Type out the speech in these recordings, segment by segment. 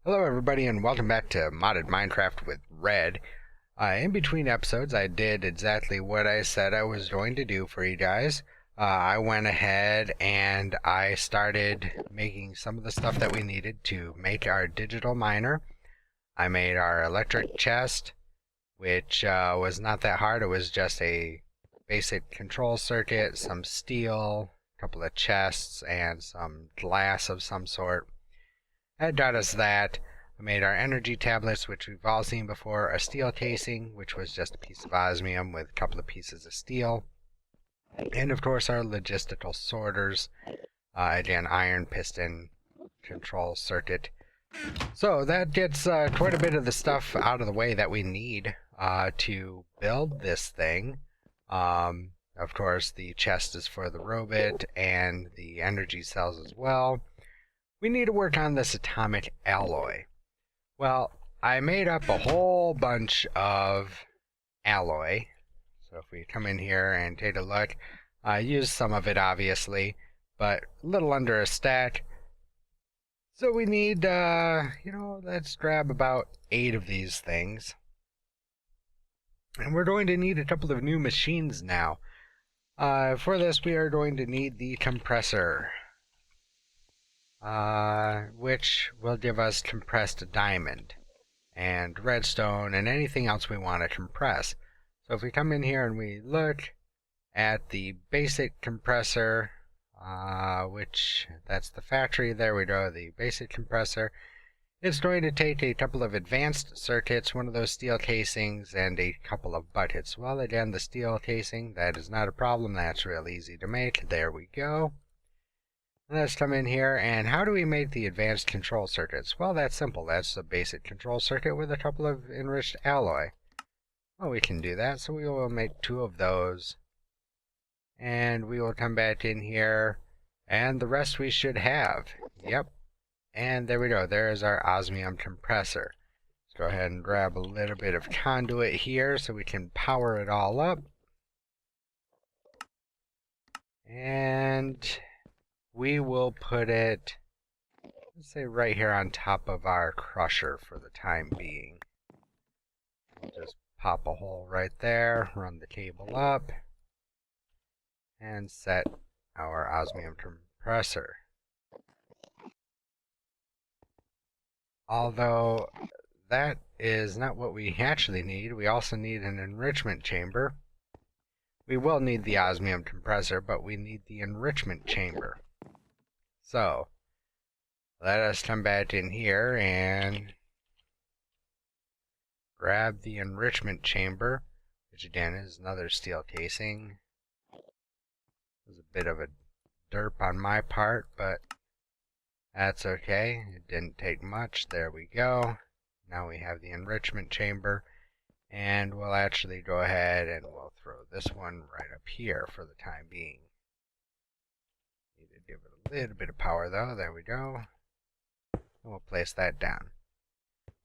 Hello everybody and welcome back to Modded Minecraft with Red. In between episodes I did exactly what I said I was going to do for you guys. I went ahead and I started making some of the stuff that we needed to make our digital miner. I made our electric chest, which was not that hard. It was just a basic control circuit, some steel, a couple of chests, and some glass of some sort. That got us that. I made our energy tablets, which we've all seen before, a steel casing, which was just a piece of osmium with a couple of pieces of steel, and of course our logistical sorters, again, iron piston control circuit. So that gets quite a bit of the stuff out of the way that we need to build this thing. Of course, the chest is for the robot and the energy cells as well. We need to work on this atomic alloy. Well, I made up a whole bunch of alloy. So if we come in here and take a look, I used some of it obviously, but a little under a stack. So we need, let's grab about 8 of these things. And we're going to need a couple of new machines now. For this we are going to need the compressor. Which will give us compressed diamond and redstone and anything else we want to compress. So if we come in here and we look at the basic compressor, which that's the factory, there we go, the basic compressor, it's going to take a couple of advanced circuits, one of those steel casings, and a couple of buckets. Well, again, the steel casing, that is not a problem, that's real easy to make. There we go. Let's come in here, and how do we make the advanced control circuits? Well, that's simple. That's a basic control circuit with a couple of enriched alloy. Well, we can do that, so we will make 2 of those. And we will come back in here, and the rest we should have. Yep. And there we go. There's our osmium compressor. Let's go ahead and grab a little bit of conduit here so we can power it all up. And we will put it, let's say, right here on top of our crusher for the time being. We'll just pop a hole right there, run the cable up, and set our osmium compressor. Although that is not what we actually need, we also need an enrichment chamber. We will need the osmium compressor, but we need the enrichment chamber. So, let us come back in here and grab the enrichment chamber, which again is another steel casing. There's a bit of a derp on my part, but that's okay. It didn't take much. There we go. Now we have the enrichment chamber, and we'll actually go ahead and we'll throw this one right up here for the time being. Need to give it a little bit of power though. There we go. And we'll place that down.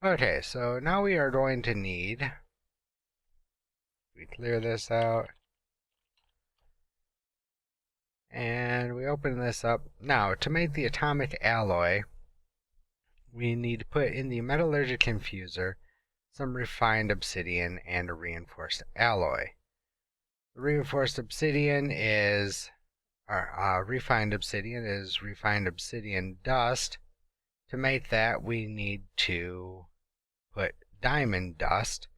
Okay, so now we are going to need, we clear this out, and we open this up. Now, to make the atomic alloy, we need to put in the metallurgic infuser some refined obsidian and a reinforced alloy. The reinforced obsidian is refined obsidian is refined obsidian dust. To make that, we need to put diamond dust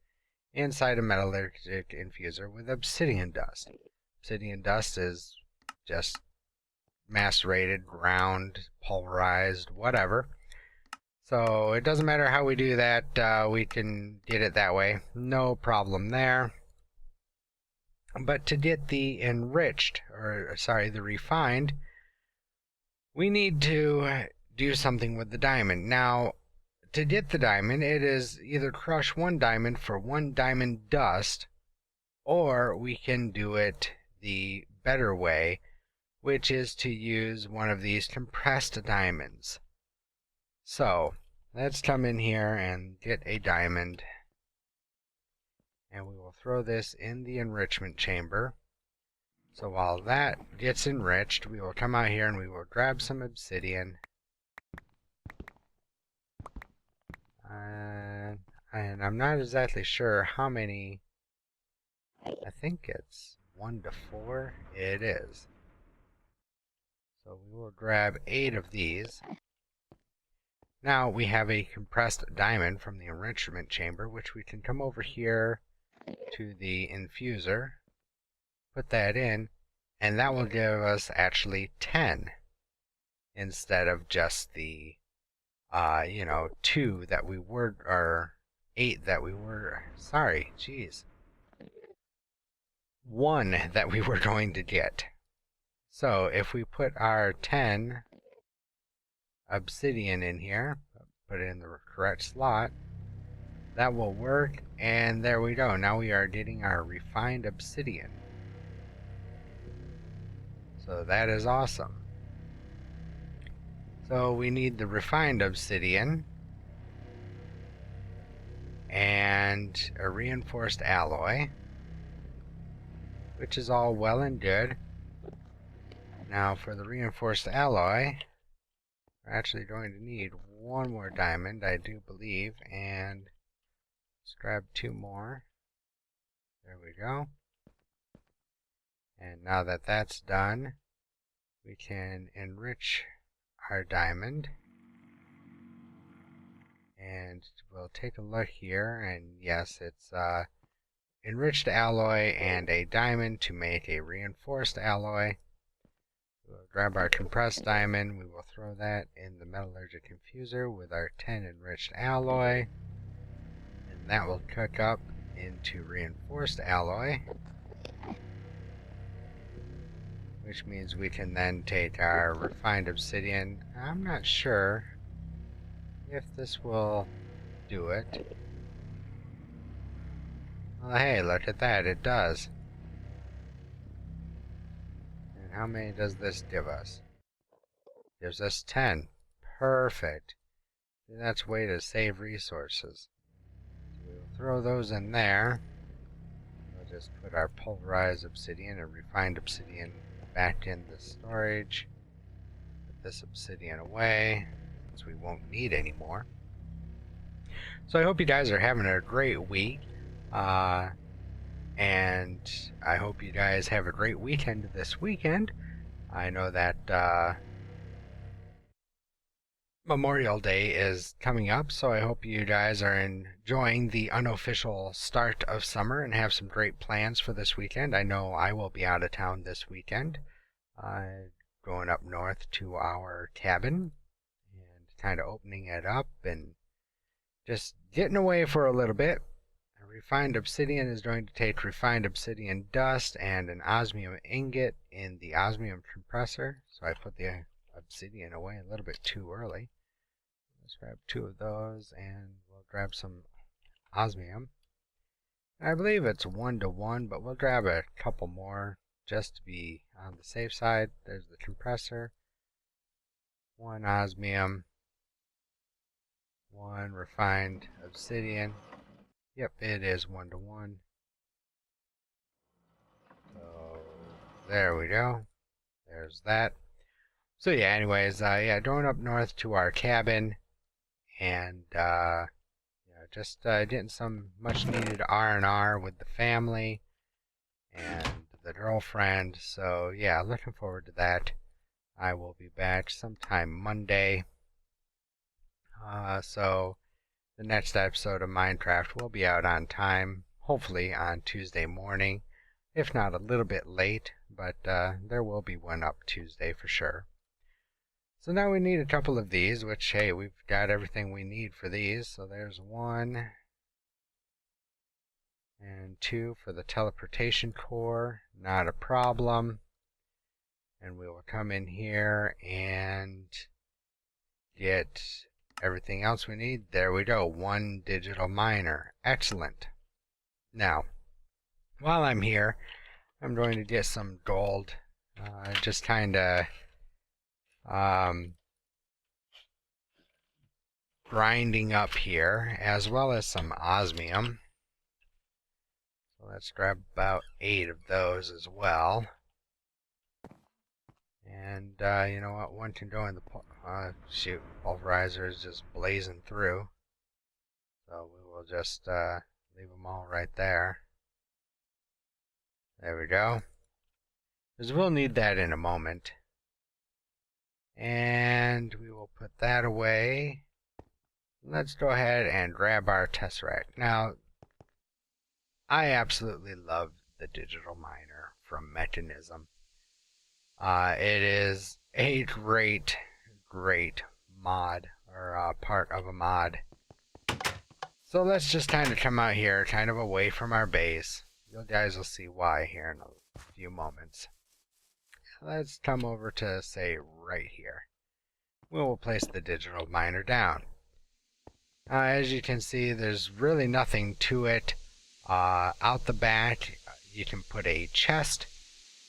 inside a metallurgic infuser with obsidian dust. Obsidian dust is just macerated, ground, pulverized, whatever. So it doesn't matter how we do that, we can get it that way. No problem there. But to get the enriched, the refined, we need to do something with the diamond. Now, to get the diamond, it is either crush 1 diamond for 1 diamond dust, or we can do it the better way, which is to use one of these compressed diamonds. So, let's come in here and get a diamond. And we will throw this in the enrichment chamber. So while that gets enriched, we will come out here and we will grab some obsidian. And I'm not exactly sure how many. I think it's 1 to 4. It is. So we will grab 8 of these. Now we have a compressed diamond from the enrichment chamber, which we can come over here to the infuser, put that in, and that will give us actually 10 instead of just the 2 that we were, or 8 that we were, sorry, geez, 1 that we were going to get. So if we put our 10 obsidian in here, put it in the correct slot, that will work, and there we go. Now we are getting our refined obsidian. So that is awesome. So we need the refined obsidian and a reinforced alloy, which is all well and good. Now for the reinforced alloy, we're actually going to need 1 more diamond, I do believe, and let's grab 2 more. There we go. And now that that's done, we can enrich our diamond. And we'll take a look here, and yes, it's enriched alloy and a diamond to make a reinforced alloy. We'll grab our compressed diamond, we will throw that in the metallurgic infuser with our 10 enriched alloy, and that will cook up into reinforced alloy, which means we can then take our refined obsidian. I'm not sure if this will do it. Well, hey, look at that, it does. And how many does this give us? Gives us 10. Perfect. And that's a way to save resources. So we'll throw those in there. We'll just put our pulverized obsidian and refined obsidian back in the storage. Put this obsidian away, since we won't need any more. So I hope you guys are having a great week. And I hope you guys have a great weekend this weekend. I know that Memorial Day is coming up, so I hope you guys are enjoying the unofficial start of summer and have some great plans for this weekend. I know I will be out of town this weekend, going up north to our cabin and kind of opening it up and just getting away for a little bit. Refined obsidian is going to take refined obsidian dust and an osmium ingot in the osmium compressor. So I put the obsidian away a little bit too early. Let's grab 2 of those, and we'll grab some osmium. I believe it's 1 to 1, but we'll grab a couple more just to be on the safe side. There's the compressor. 1 osmium, 1 refined obsidian. Yep, it is 1 to 1. So there we go. There's that. So yeah, anyways, going up north to our cabin, and just getting some much needed R&R with the family and the girlfriend. So yeah, looking forward to that. I will be back sometime Monday. So the next episode of Minecraft will be out on time, hopefully on Tuesday morning, if not a little bit late, but there will be one up Tuesday for sure. So now we need a couple of these, which, hey, we've got everything we need for these. So there's 1 and 2 for the teleportation core, not a problem. And we will come in here and get everything else we need. There we go, 1 digital miner. Excellent. Now, while I'm here, I'm going to get some gold. Just kind of grinding up here, as well as some osmium. So let's grab about 8 of those as well. And you know what, one can go in the pulverizer is just blazing through. So we will we'll just leave them all right there. There we go. Because we'll need that in a moment. And we will put that away. Let's go ahead and grab our Tesseract. Now, I absolutely love the digital miner from Mechanism. It is a great mod, or part of a mod. So let's just kind of come out here, kind of away from our base. You guys will see why here in a few moments. Let's come over to, say, right here. We will place the digital miner down. As you can see, there's really nothing to it. Out the back, you can put a chest,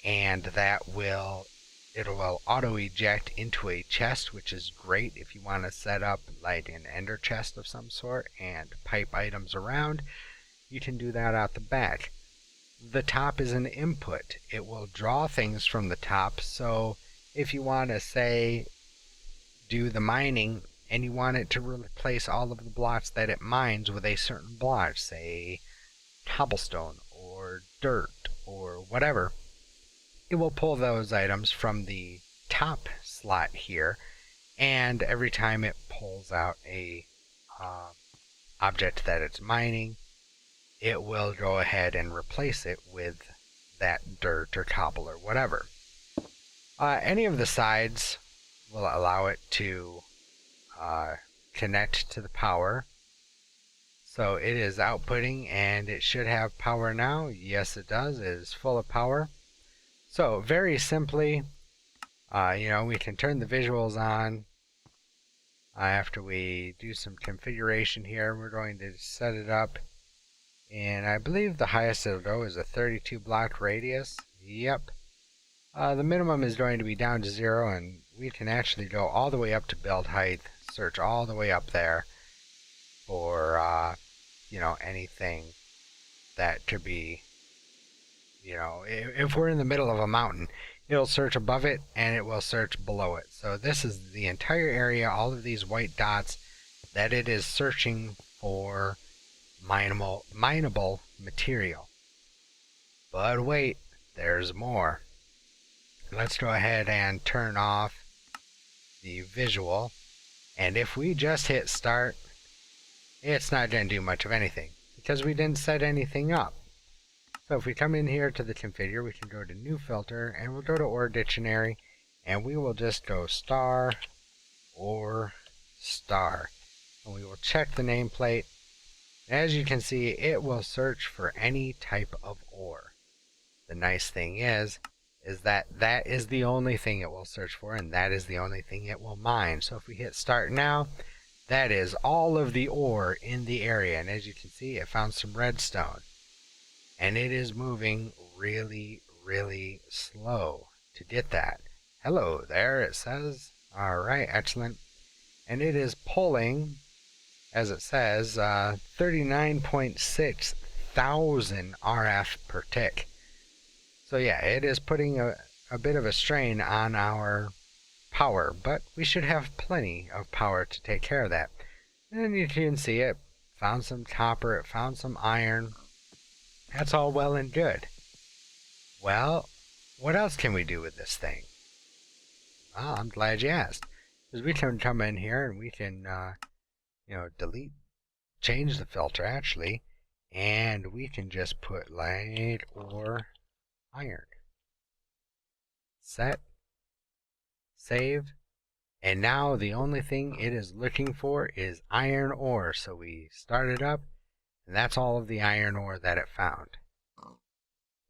and it will auto eject into a chest, which is great if you want to set up like an ender chest of some sort and pipe items around. You can do that out the back. The top is an input. It will draw things from the top, so if you want to, say, do the mining and you want it to replace all of the blocks that it mines with a certain block, say cobblestone or dirt or whatever, it will pull those items from the top slot here, and every time it pulls out a object that it's mining, it will go ahead and replace it with that dirt or cobble or whatever. Any of the sides will allow it to connect to the power. So it is outputting, and it should have power now. Yes, it does. It is full of power. So very simply, we can turn the visuals on. After we do some configuration here, we're going to set it up. And I believe the highest it'll go is a 32 block radius. Yep. The minimum is going to be down to 0, and we can actually go all the way up to build height, search all the way up there for, anything that could be, if we're in the middle of a mountain, it'll search above it and it will search below it. So this is the entire area, all of these white dots that it is searching for mineable material. But wait, there's more. Let's go ahead and turn off the visual, and if we just hit start, it's not going to do much of anything because we didn't set anything up. So if we come in here to the configure, we can go to new filter, and we'll go to ore dictionary, and we will just go star or star, and we will check the nameplate. As you can see, it will search for any type of ore. The nice thing is that that is the only thing it will search for, and that is the only thing it will mine. So if we hit start now, that is all of the ore in the area, and as you can see, it found some redstone. And it is moving really, really slow to get that. Hello there, it says. Alright, excellent. And it is pulling, as it says, 39.6 thousand RF per tick. So yeah, it is putting a bit of a strain on our power, but we should have plenty of power to take care of that. And you can see it found some copper, it found some iron. That's all well and good. Well, what else can we do with this thing? Well, I'm glad you asked. Because we can come in here and we can, delete, change the filter actually, and we can just put light or iron. Set. Save. And now the only thing it is looking for is iron ore. So we start it up, and that's all of the iron ore that it found.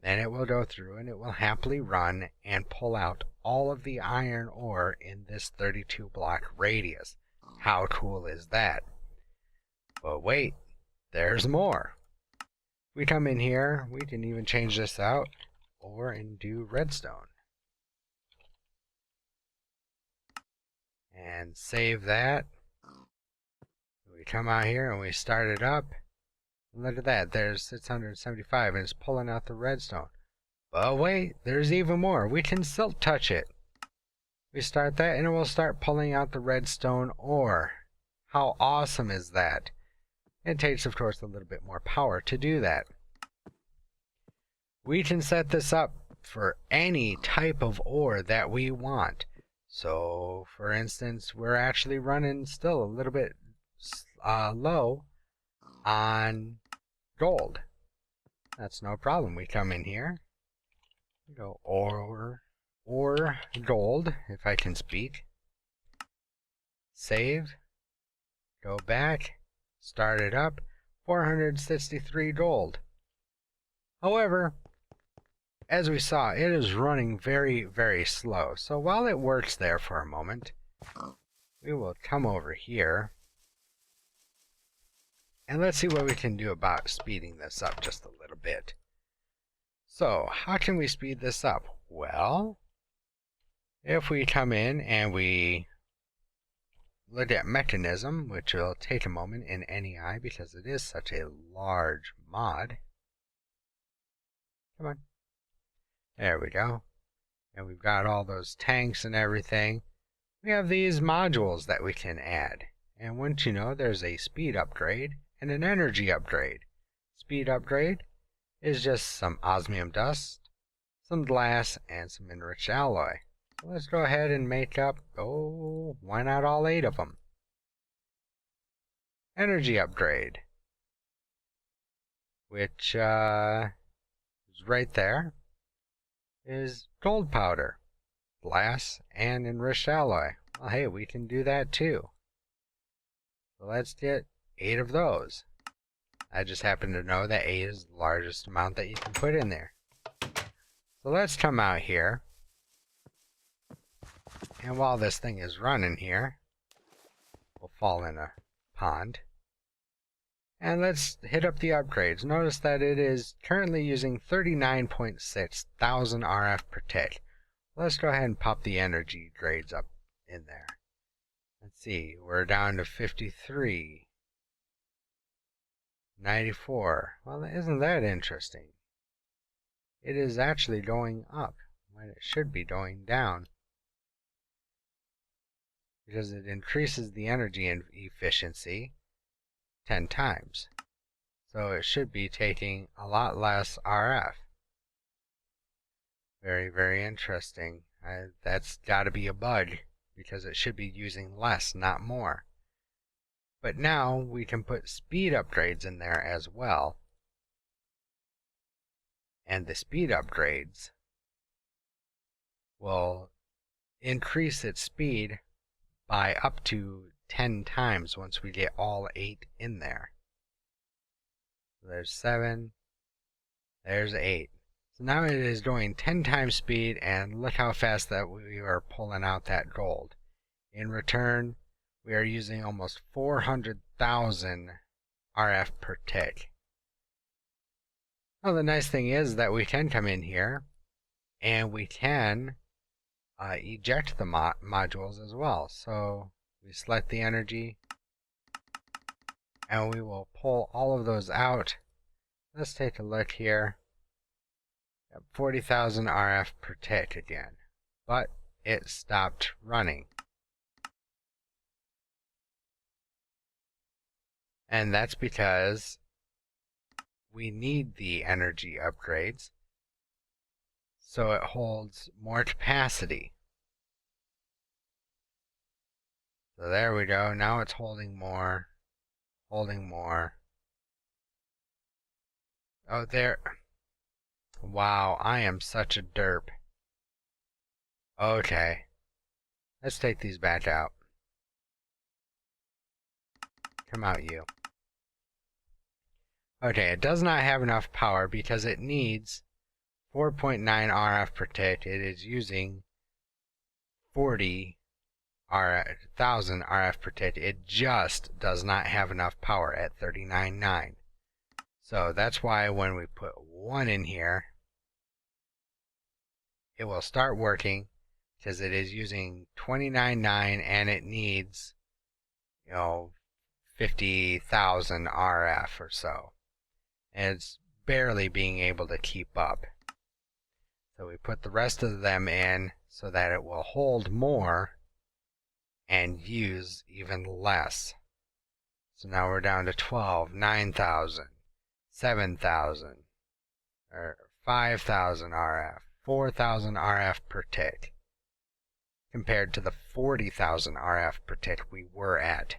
Then it will go through and it will happily run and pull out all of the iron ore in this 32 block radius. How cool is that? But wait, there's more. We come in here, we can even change this out and do redstone. And save that. We come out here and we start it up. Look at that, there's 675 and it's pulling out the redstone. But wait, there's even more. We can silk touch it. We start that and it will start pulling out the redstone ore. How awesome is that? It takes, of course, a little bit more power to do that. We can set this up for any type of ore that we want. So, for instance, we're actually running still a little bit low on gold. That's no problem. We come in here, we go ore gold, if I can speak. Save, go back, start it up, 463 gold. However, as we saw, it is running very, very slow. So while it works there for a moment, we will come over here and let's see what we can do about speeding this up just a little bit. So how can we speed this up? Well, if we come in and we look at mechanism, which will take a moment in NEI because it is such a large mod. Come on. There we go. And we've got all those tanks and everything. We have these modules that we can add. And once you know, there's a speed upgrade and an energy upgrade. Speed upgrade is just some osmium dust, some glass, and some enriched alloy. So let's go ahead and make up, why not all 8 of them? Energy upgrade, which is right there, is gold powder, glass, and enriched alloy. Well, hey, we can do that too. So let's get 8 of those. I just happen to know that 8 is the largest amount that you can put in there. So let's come out here. And while this thing is running here, we'll fall in a pond. And let's hit up the upgrades. Notice that it is currently using 39.6 thousand RF per tick. Let's go ahead and pop the energy grades up in there. Let's see, we're down to 53. 94. Well, isn't that interesting? It is actually going up when it should be going down, because it increases the energy efficiency 10 times. So it should be taking a lot less RF. Very, very interesting. That's got to be a bug, because it should be using less, not more. But now we can put speed upgrades in there as well. And the speed upgrades will increase its speed by up to 10 times once we get all 8 in there. So there's 7, there's 8. So now it is going 10 times speed, and look how fast that we are pulling out that gold. In return, we are using almost 400,000 RF per tick. Well, the nice thing is that we can come in here and we can eject the modules as well. So we select the energy and we will pull all of those out. Let's take a look here. 40,000 RF per tick again, but it stopped running. And that's because we need the energy upgrades so it holds more capacity. So there we go. Now it's holding more, holding more. Oh, there. Wow, I am such a derp. Okay. Let's take these back out. Come out, you. Okay, it does not have enough power because it needs 4.9 RF per tick. It is using 40,000 RF per tick. It just does not have enough power at 39.9. So that's why when we put 1 in here, it will start working, because it is using 29.9 and it needs, 50,000 RF or so. And it's barely being able to keep up. So we put the rest of them in so that it will hold more and use even less. So now we're down to 12, 9,000, 7,000, or 5,000 RF, 4,000 RF per tick, compared to the 40,000 RF per tick we were at.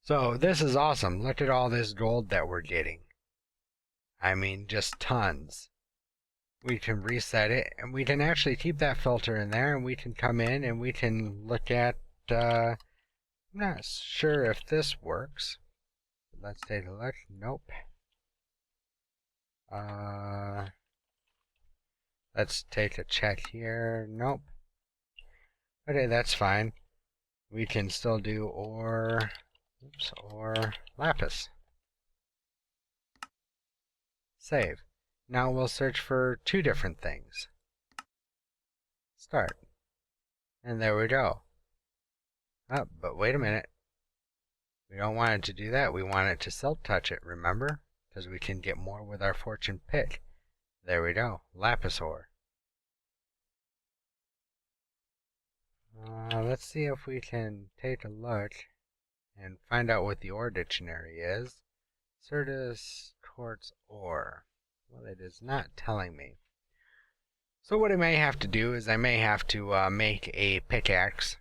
So this is awesome. Look at all this gold that we're getting. I mean, just tons. We can reset it, and we can actually keep that filter in there, and we can come in and we can look at, I'm not sure if this works. Let's take a look. Nope. Let's take a check here. Nope. Okay, that's fine. We can still do ore lapis. Save. Now we'll search for two different things. Start. And there we go. Oh, but wait a minute. We don't want it to do that. We want it to silk touch it, remember? Because we can get more with our fortune pick. There we go. Lapis ore. Let's see if we can take a look and find out what the ore dictionary is. Certus quartz ore. Well, it is not telling me. So what I may have to do is I may have to make a pickaxe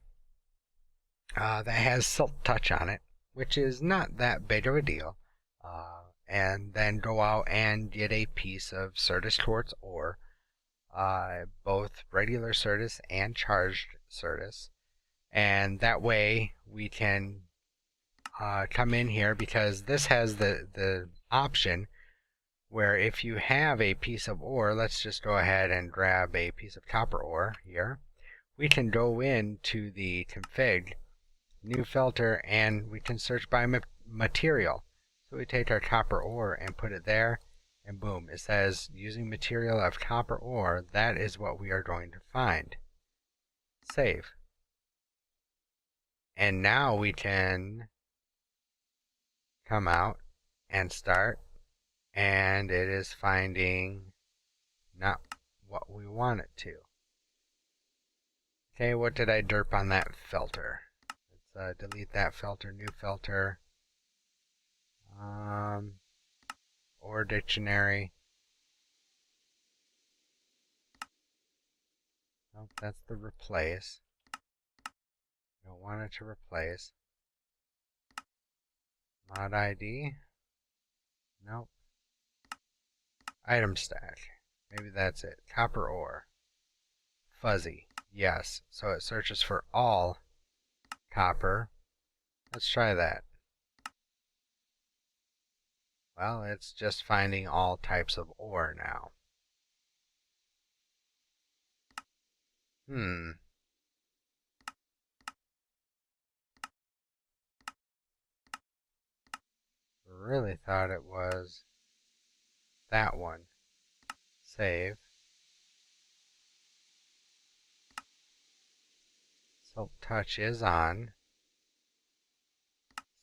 that has silk touch on it, which is not that big of a deal, and then go out and get a piece of Certus quartz ore, both regular Certus and charged Certus, and that way we can come in here, because this has the option where if you have a piece of ore, let's just go ahead and grab a piece of copper ore here, we can go into the config, new filter, and we can search by material. So we take our copper ore and put it there, and boom, it says using material of copper ore, that is what we are going to find. Save. And now we can come out and start, and it is finding not what we want it to. Okay, what did I derp on that filter? Let's delete that filter, new filter. Or dictionary. Nope, that's the replace. Don't want it to replace. Mod ID. Nope. Item stack. Maybe that's it. Copper ore. Fuzzy. Yes. So it searches for all copper. Let's try that. Well, it's just finding all types of ore now. Really thought it was that one. Save. Silk touch is on.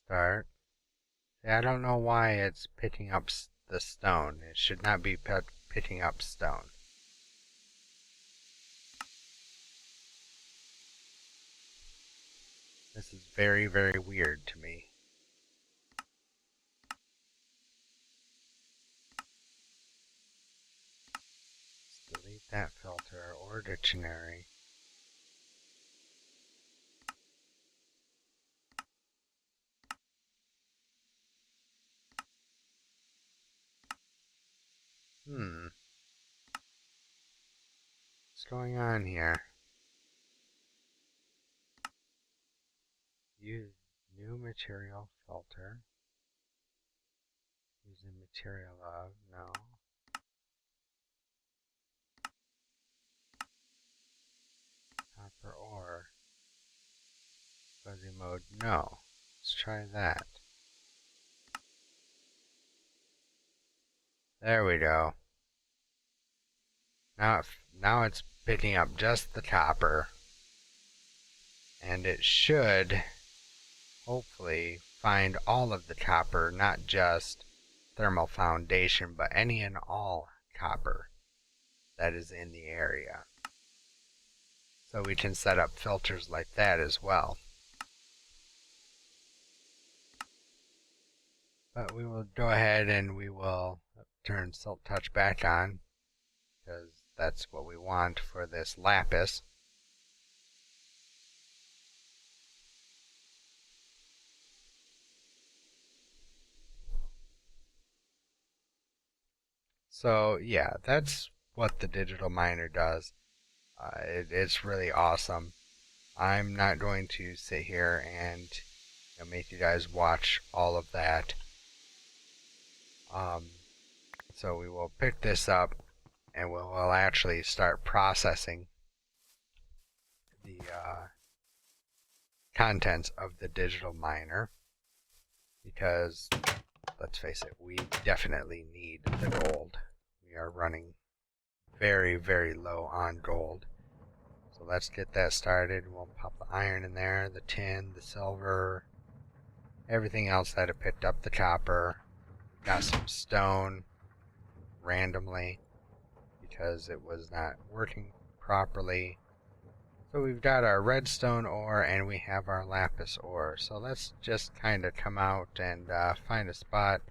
Start. See, I don't know why it's picking up the stone. It should not be picking up stone. This is very, very weird to me. Let's delete that filter or dictionary. What's going on here? Use new material filter. Using material of, no. Copper ore. Fuzzy mode, no. Let's try that. There we go. Now it's picking up just the copper. And it should hopefully find all of the copper, not just thermal foundation, but any and all copper that is in the area. So we can set up filters like that as well. But we will go ahead and we will turn Silk Touch back on, because that's what we want for this lapis. So yeah, that's what the digital miner does. It's really awesome. I'm not going to sit here and make you guys watch all of that. So we will pick this up and we'll actually start processing the contents of the digital miner, because let's face it, we definitely need the gold. We are running very, very low on gold. So let's get that started. We'll pop the iron in there, the tin, the silver, everything else that I picked up, the copper. Got some stone randomly because it was not working properly. So we've got our redstone ore and we have our lapis ore. So let's just kind of come out and find a spot.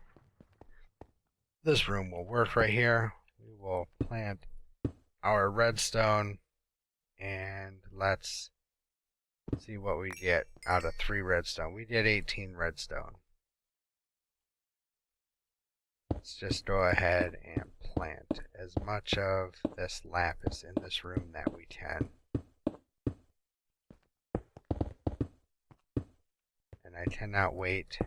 This room will work right here. We will plant our redstone and let's see what we get out of 3 redstone. We did 18 redstone. Let's just go ahead and plant as much of this lapis in this room that we can. And I cannot wait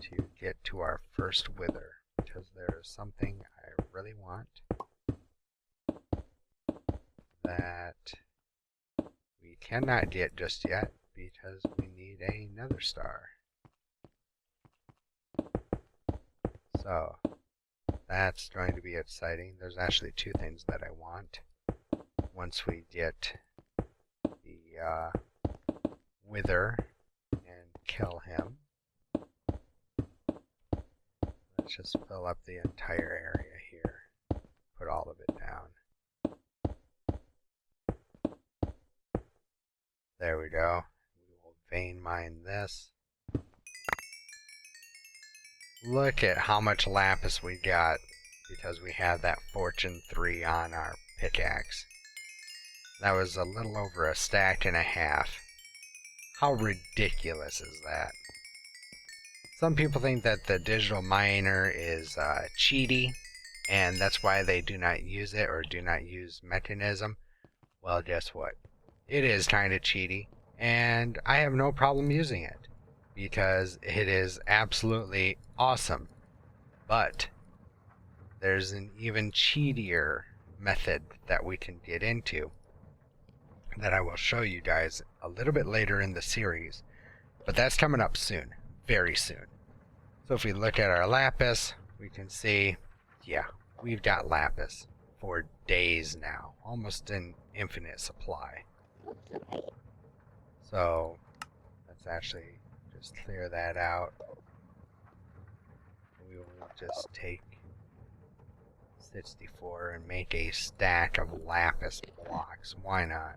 to get to our first wither, because there is something I really want that we cannot get just yet because we need a nether star. So that's going to be exciting. There's actually 2 things that I want once we get the wither and kill him. Let's just fill up the entire area here. Put all of it down. There we go. We will vein mine this. Look at how much lapis we got because we had that Fortune 3 on our pickaxe. That was a little over a stack and a half. How ridiculous is that? Some people think that the digital miner is cheaty, and that's why they do not use it or do not use mechanism. Well, guess what? It is kind of cheaty, and I have no problem using it because it is absolutely awesome. But there's an even cheatier method that we can get into that I will show you guys a little bit later in the series. But that's coming up soon, very soon. So if we look at our lapis, we can see, yeah, we've got lapis for days now, almost an infinite supply. So let's actually just clear that out. We will just take 64 and make a stack of lapis blocks. Why not?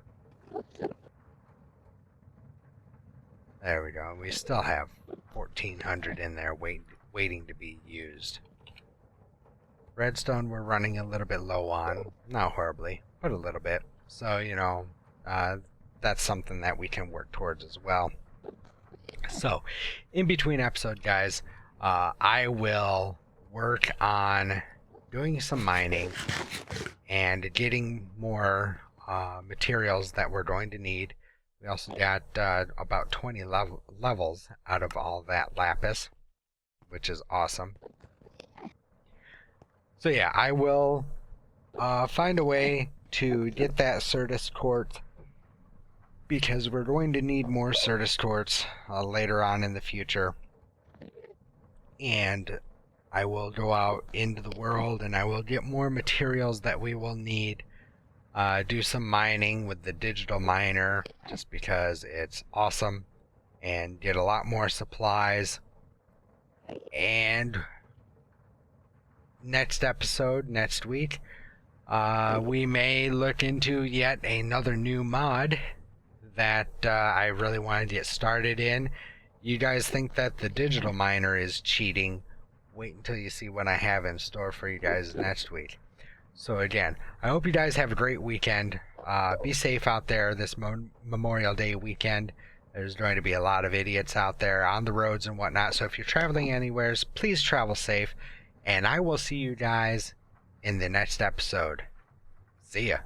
There we go. We still have 1,400 in there waiting to be used. Redstone we're running a little bit low on. Not horribly, but a little bit. So, you know, that's something that we can work towards as well. So, in between episode, guys, I will work on doing some mining and getting more materials that we're going to need. We also got about 20 levels out of all that lapis, which is awesome. So yeah, I will find a way to get that Certus quartz, because we're going to need more Certus quartz later on in the future. And I will go out into the world and I will get more materials that we will need. Do some mining with the digital miner just because it's awesome, and get a lot more supplies. And next episode, next week, we may look into yet another new mod that I really wanted to get started in. you guys think that the digital miner is cheating, wait until you see what I have in store for you guys next week. So again, I hope you guys have a great weekend. Be safe out there this Memorial Day weekend. There's going to be a lot of idiots out there on the roads and whatnot. So if you're traveling anywhere, please travel safe. And I will see you guys in the next episode. See ya.